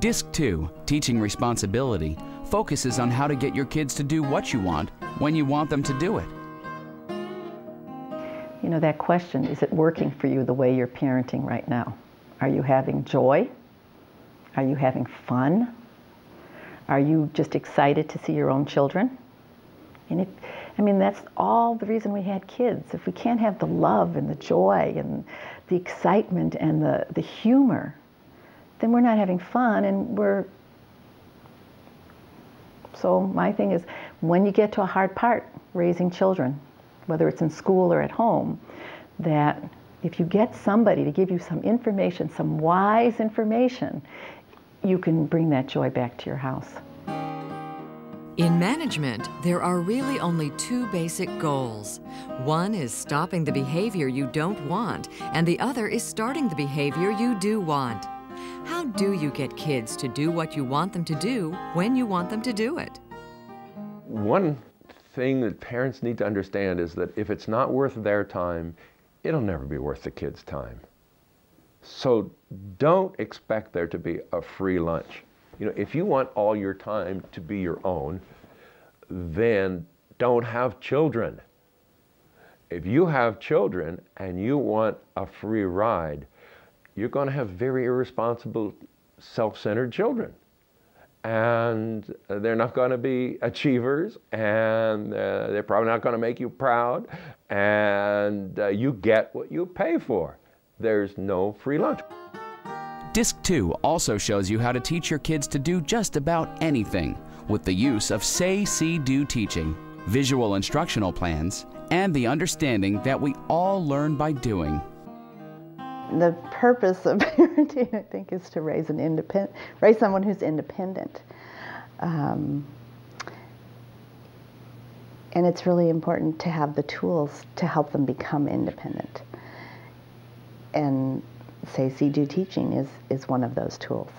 Disc 2, Teaching Responsibility, focuses on how to get your kids to do what you want when you want them to do it. You know, that question, is it working for you the way you're parenting right now? Are you having joy? Are you having fun? Are you just excited to see your own children? And that's all the reason we had kids. If we can't have the love and the joy and the excitement and the humor, then we're not having fun, and so my thing is, when you get to a hard part raising children, whether it's in school or at home, that if you get somebody to give you some information, some wise information, you can bring that joy back to your house. In management, there are really only two basic goals. One is stopping the behavior you don't want, and the other is starting the behavior you do want. How do you get kids to do what you want them to do when you want them to do it? One thing that parents need to understand is that if it's not worth their time, it'll never be worth the kids' time. So don't expect there to be a free lunch. You know, if you want all your time to be your own, then don't have children. If you have children and you want a free ride, you're going to have very irresponsible, self-centered children. And they're not going to be achievers, and they're probably not going to make you proud, and you get what you pay for. There's no free lunch. Disc 2 also shows you how to teach your kids to do just about anything with the use of say, see, do teaching, visual instructional plans, and the understanding that we all learn by doing. The purpose of parenting, I think, is to raise someone who's independent. And it's really important to have the tools to help them become independent. And say, see, do teaching is one of those tools.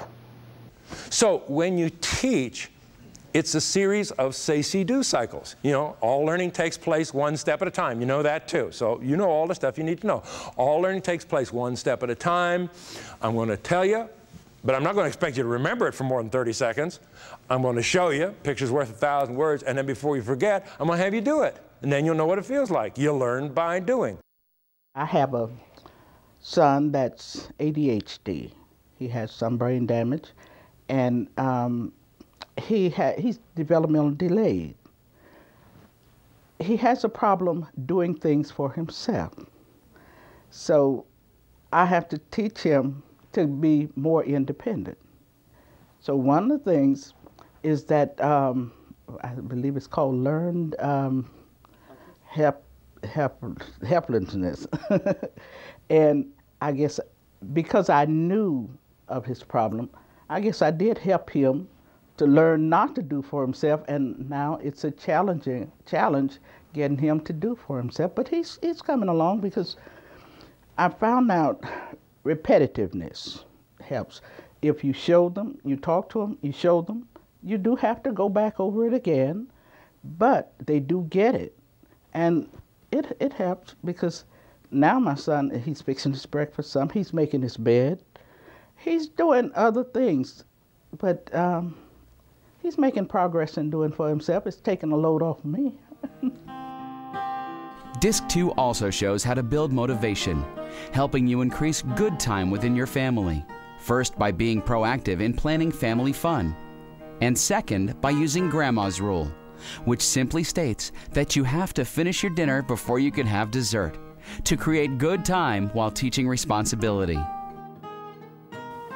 So when you teach, it's a series of say, see, do cycles. You know, all learning takes place one step at a time. You know that too. So you know all the stuff you need to know. All learning takes place one step at a time. I'm going to tell you, but I'm not going to expect you to remember it for more than 30 seconds. I'm going to show you, picture's worth 1,000 words, and then before you forget, I'm going to have you do it. And then you'll know what it feels like. You'll learn by doing. I have a son that's ADHD. He has some brain damage, and he's developmentally delayed. He has a problem doing things for himself. So I have to teach him to be more independent. So one of the things is that I believe it's called learned helplessness. And I guess because I knew of his problem, I guess I did help him to learn not to do for himself, and now it's a challenge getting him to do for himself. But he's coming along, because I found out repetitiveness helps. If you show them, you talk to them, you show them, you do have to go back over it again, but they do get it. And it helps, because now my son, he's fixing his breakfast, he's making his bed, he's doing other things, but he's making progress in doing for himself. It's taking a load off of me. Disc 2 also shows how to build motivation, helping you increase good time within your family. First, by being proactive in planning family fun. And second, by using Grandma's Rule, which simply states that you have to finish your dinner before you can have dessert, to create good time while teaching responsibility.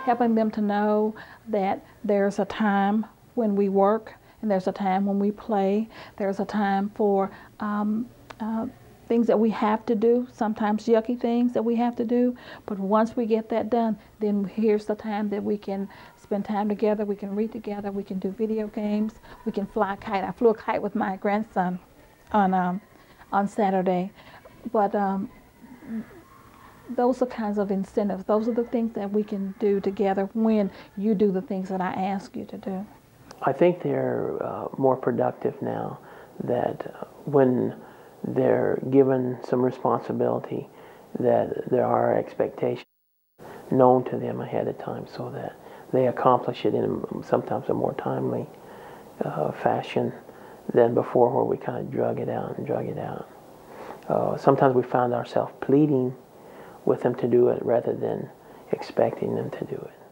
Helping them to know that there's a time when we work, and there's a time when we play. There's a time for things that we have to do, sometimes yucky things that we have to do. But once we get that done, then here's the time that we can spend time together, we can read together, we can do video games, we can fly a kite. I flew a kite with my grandson on Saturday. But those are kinds of incentives. Those are the things that we can do together when you do the things that I ask you to do. I think they're more productive now, that when they're given some responsibility, that there are expectations known to them ahead of time, so that they accomplish it in sometimes a more timely fashion than before, where we kind of drug it out and drug it out. Sometimes we found ourselves pleading with them to do it rather than expecting them to do it.